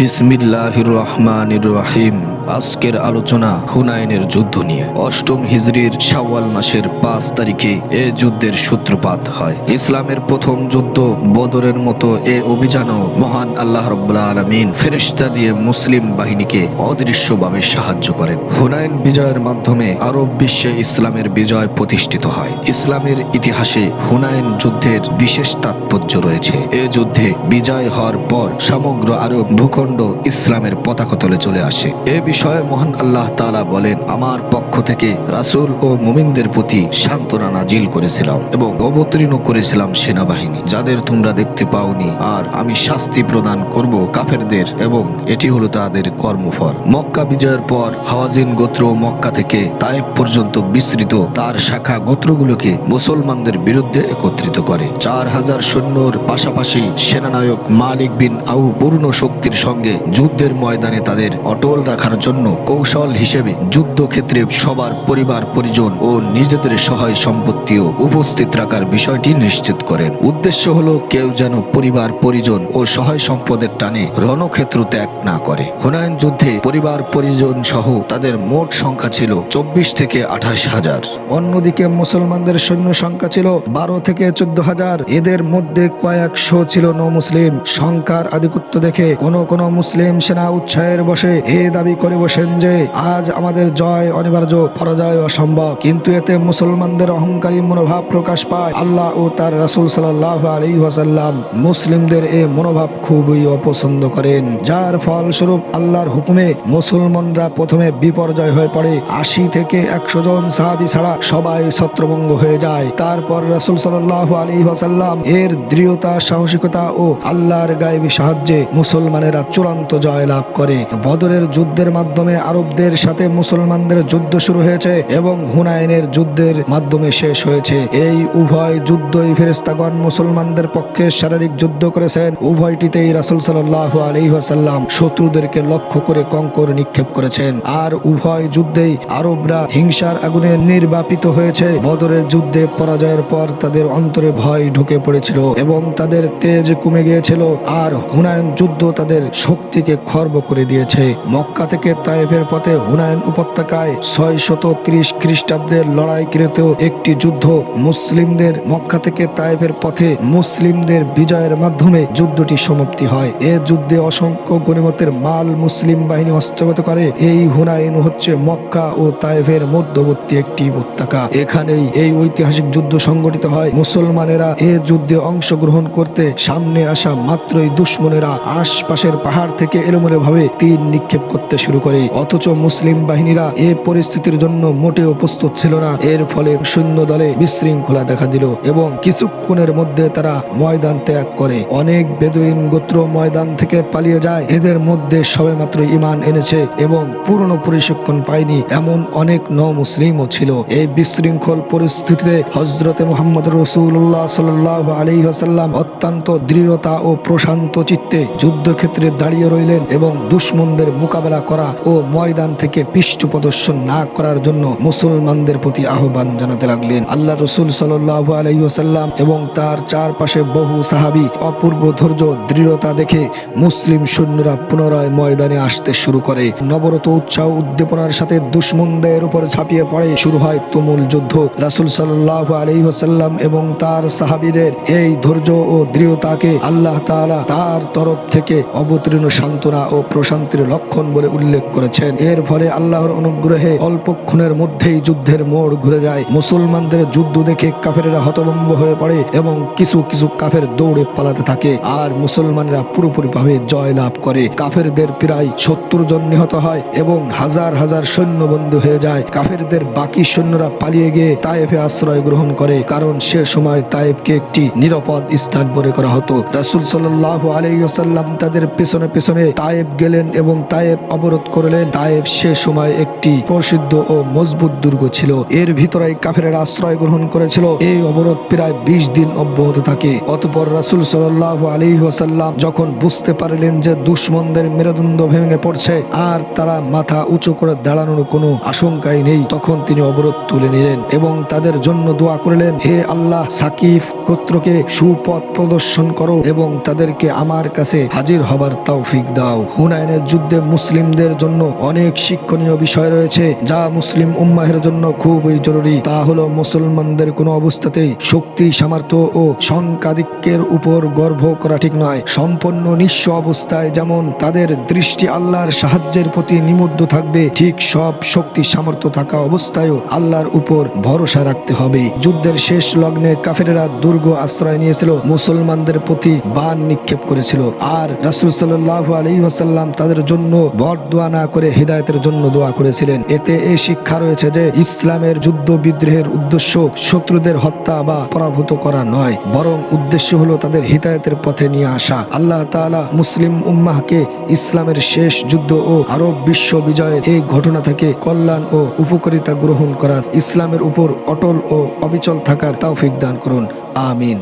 বিসমিল্লাহির রহমানির রহিম। আজকের আলোচনা হুনাইনের যুদ্ধ নিয়ে। অষ্টম হিজরির শাওয়াল মাসের 5 তারিখে এ যুদ্ধের সূত্রপাত হয়। ইসলামের প্রথম যুদ্ধ বদরের মতো এ অভিযানও মহান আল্লাহ রাব্বুল আলামিন ফেরেশতা দিয়ে মুসলিম বাহিনীকে অদৃশ্যভাবে সাহায্য করেন। হুনাইন বিজয়ের মাধ্যমে আরব বিশ্বে ইসলামের বিজয় প্রতিষ্ঠিত হয়। ইসলামের ইতিহাসে হুনাইন যুদ্ধের বিশেষ তাৎপর্য রয়েছে। এ যুদ্ধে বিজয় হওয়ার পর সমগ্র আরব ভূখণ্ড ইসলামের পতাকা তলে চলে আসে। এ বিষয়ে মহান আল্লাহ তাআলা বলেন, আমার পক্ষ থেকে রাসূল ও মুমিনদের প্রতি সান্ত্বনা নাজিল করেছিলাম এবং অবতীর্ণ করেছিলাম সেনাবাহিনী যাদের তোমরা দেখতে পাওনি, আর আমি শাস্তি প্রদান করব কাফেরদের এবং এটি হলো তাদের কর্মফল। মক্কা বিজয়ের পর হাওয়াজিন গোত্র মক্কা থেকে তায়েফ পর্যন্ত বিস্তৃত তার শাখা গোত্রগুলোকে মুসলমানদের বিরুদ্ধে একত্রিত করে। 4000 সৈন্যর পাশাপাশি সেনানায়ক মালিক বিন আউ পূর্ণ শক্তির সঙ্গে যুদ্ধের ময়দানে তাদের অটল রাখার জন্য কৌশল হিসেবে যুদ্ধক্ষেত্রে সবার পরিবার পরিজন ও নিজেদের সহায় সম্পত্তিও উপস্থিত রাখার বিষয়টি নিশ্চিত করেন। উদ্দেশ্য হলো কেউ যেন পরিবার পরিজন ও সহায় সম্পদের টানে রণক্ষেত্র ত্যাগ না করে। হুনাইন যুদ্ধে পরিবার পরিজন সহ তাদের মোট সংখ্যা ছিল 24 থেকে 28,000। অন্যদিকে মুসলমানদের সৈন্য সংখ্যা ছিল 12 থেকে 14,000। এদের মধ্যে কয়েকশো ছিল মুসলিম। সংখ্যার আধিপত্য দেখে কোন মুসলিম সেনা উৎসাহের বসে এ দাবি করে বসেন যে আজ আমাদের জয় অনিবার্য, পরাজয় অসম্ভব। কিন্তু এতে মুসলমানদের অহংকারী মনোভাব প্রকাশ পায়। আল্লাহ ও তার রাসূল সাল্লাল্লাহু আলাইহি ওয়াসাল্লাম মুসলিমদের এ মনোভাব খুবই অপছন্দ করেন, যার ফলস্বরূপ আল্লাহর হুকুমে মুসলমানরা প্রথমে বিপর্যয় হয়ে পড়ে। 80 থেকে 100 জন সাহাবী ছাড়া সবাই ছত্রভঙ্গ হয়ে যায়। তারপর রাসূল সাল্লাল্লাহু আলাইহি ওয়াসাল্লাম এর দৃঢ়তা, সাহসিকতা ও আল্লাহর গায়েবী সাহায্যে মুসলমানেরা চূড়ান্ত জয় লাভ করে। বদরের যুদ্ধের মাধ্যমে আরবদের সাথে মুসলমানদের যুদ্ধ শুরু হয়েছে এবং হুনাইনের যুদ্ধের মাধ্যমে শেষ হয়েছে। এই উভয় যুদ্ধই ফেরেশতাগণ মুসলমানদের পক্ষে শারীরিক যুদ্ধ করেছেন। উভয়টিতেই রাসূল সাল্লাল্লাহু আলাইহি ওয়াসাল্লাম শত্রুদেরকে লক্ষ্য করে কঙ্কর নিক্ষেপ করেছেন, আর উভয় যুদ্ধেই আরবরা হিংসার আগুনে নির্বাপিত হয়েছে। বদরের যুদ্ধে পরাজয়ের পর তাদের অন্তরে ভয় ঢুকে পড়েছিল এবং তাদের তেজ কমে গিয়েছিল, আর হুনাইন যুদ্ধ তাদের শক্তিকে খর্ব করে দিয়েছে। মক্কা থেকে তায়েফের পথে হুনাইন উপত্যকায় 630 খ্রিস্টাব্দের লড়াইকৃত একটি যুদ্ধ। মুসলিমদের মক্কা থেকে তায়েফের পথে মুসলিমদের বিজয়ের মাধ্যমে যুদ্ধটি সমাপ্তি হয়। এ যুদ্ধে অসংখ্য গনিমতের মাল মুসলিম বাহিনী হস্তগত করে। এই হুনাইন হচ্ছে মক্কা ও তায়েফের মধ্যবর্তী একটি উপত্যকা। এখানেই এই ঐতিহাসিক যুদ্ধ সংঘটিত হয়। মুসলমানেরা এ যুদ্ধে অংশগ্রহণ করতে সামনে আসা মাত্রই দুশমনেরা আশপাশের পাহাড় থেকে এলোমেলো ভাবে তীর নিক্ষেপ করতে শুরু করে। অথচ মুসলিম বাহিনীরা এ পরিস্থিতির জন্য মোটেও প্রস্তুত ছিল না। এর ফলে সৈন্য দলে বিশৃঙ্খলা দেখা দিল এবং কিছুক্ষণের মধ্যে তারা ময়দান ত্যাগ করে। অনেক বেদুইন গোত্র ময়দান থেকে পালিয়ে যায়। এদের মধ্যে সবেমাত্র ঈমান এনেছে এবং পূর্ণ প্রশিক্ষণ পায়নি এমন অনেক মুসলিমও ছিল। এই বিশৃঙ্খল পরিস্থিতিতে হযরতে মুহাম্মদ রাসূলুল্লাহ সাল্লাল্লাহু আলাইহি ওয়াসাল্লাম অত্যন্ত দৃঢ়তা ও প্রশান্ত চিত্তে যুদ্ধক্ষেত্রে দাঁড়িয়ে রইলেন এবং দুশমনদের মোকাবেলা করা ও ময়দান থেকে পৃষ্ঠ প্রদর্শন না করার জন্য মুসলমানদের প্রতি আহ্বান জানাতে লাগলেন। আল্লাহ রাসূল সাল্লাল্লাহু আলাইহি ওয়াসাল্লাম এবং তার চারপাশে বহু সাহাবী অপূর্ব ধৈর্য দৃঢ়তা দেখে মুসলিম সৈন্যরা পুনরায় ময়দানে আসতে শুরু করে। নবরত উৎসাহ উদ্দীপনার সাথে দুশমনদের উপর ঝাঁপিয়ে পড়ে। শুরু হয় তুমুল যুদ্ধ। রাসূল সাল্লাল্লাহু আলাইহি ওয়াসাল্লাম এবং তার সাহাবীদের এই ধৈর্য ও দৃঢ়তাকে আল্লাহ তাআলা তার তরফ থেকে অবতীর্ণ সান্ত্বনা ও প্রশান্তির লক্ষণ বলে উল্লেখ করেছেন। এর ফলে আল্লাহর অনুগ্রহে অল্পক্ষণের মধ্যেই যুদ্ধের মোড় ঘুরে যায়। মুসলমানদের যুদ্ধ দেখে কাফেররা হতভম্ব হয়ে পড়ে এবং কিছু কিছু কাফের দৌড়ে পালাতে থাকে, আর মুসলমানরা পুরোপুরিভাবে জয় লাভ করে। কাফেরদের প্রায় 70 জন নিহত হয় এবং হাজার হাজার সৈন্য বন্দী হয়ে যায়। কাফেরদের বাকি সৈন্যরা পালিয়ে গিয়ে তায়েফে আশ্রয় গ্রহণ করে, কারণ সে সময় তায়েফকে একটি নিরাপদ স্থান মনে করা হতো। রাসূল সাল্লাল্লাহু আলাইহি ওয়াসাল্লাম তাদের পেছনে পেছনে তায়েফ গেলেন এবং তায়েফ অবরোধ করলেন। তায়েফ সে সময় একটি প্রসিদ্ধ ও মজবুত দুর্গ ছিল। এর ভিতরে কাফেররা আশ্রয় গ্রহণ করেছিল। এই অবরোধ প্রায় 20 দিন অব্যাহত থাকে। অতঃপর রাসূল সাল্লাল্লাহু আলাইহি ওয়াসাল্লাম যখন বুঝতে পারলেন যে দুশমনদের মেরুদণ্ড ভেঙে পড়ছে আর তারা মাথা উঁচু করে দাঁড়ানোর কোনো আশঙ্কাই নেই, তখন তিনি অবরোধ তুলে নিলেন এবং তাদের জন্য দোয়া করলেন, হে আল্লাহ, সাকিফ গোত্রকে সুপথ প্রদর্শন করো এবং তাদেরকে আমার কাছে হাজির হবার তৌফিক দাও। হুনাইনের যুদ্ধে মুসলিমদের জন্য অনেক শিক্ষণীয় বিষয় রয়েছে যা মুসলিম উম্মাহের জন্য খুবই জরুরি। তা হলো মুসলমানদের কোনো অবস্থাতেই শক্তি, সামর্থ্য ও সংখ্যাধিক্যের উপর গর্ব করা ঠিক নয়। সম্পূর্ণ নিঃস্ব অবস্থায় যেমন তাদের দৃষ্টি আল্লাহর সাহায্যের প্রতি নিবদ্ধ থাকবে, ঠিক সব শক্তি সামর্থ্য থাকা অবস্থায়ও আল্লাহর উপর ভরসা রাখতে হবে। যুদ্ধের শেষ লগ্নে কাফেরেরা দুর্গ আশ্রয় নিয়েছিল, মুসলমানদের প্রতি বাণ নিক্ষেপ করেছিল, আর রাসূল সাল্লাল্লাহু আলাইহি ওয়াসাল্লাম তাদের জন্য বরদোয়া না করে হিদায়াতের জন্য দোয়া করেছিলেন। এতে এই শিক্ষা রয়েছে যে ইসলামের যুদ্ধ বিদ্রোহের উদ্দেশ্য শত্রুদের হত্যা বা পরাভূত করা নয়, বরং উদ্দেশ্য হলো তাদের হিদায়াতের পথে নিয়ে আসা। আল্লাহ তাআলা মুসলিম উম্মাহকে ইসলামের শেষ যুদ্ধ ও আরব বিশ্ব বিজয়ের এই ঘটনা থেকে কল্যাণ ও উপকারিতা গ্রহণ করার, ইসলামের উপর অটল ও অবিচল থাকার তৌফিক দান করুন। আমিন।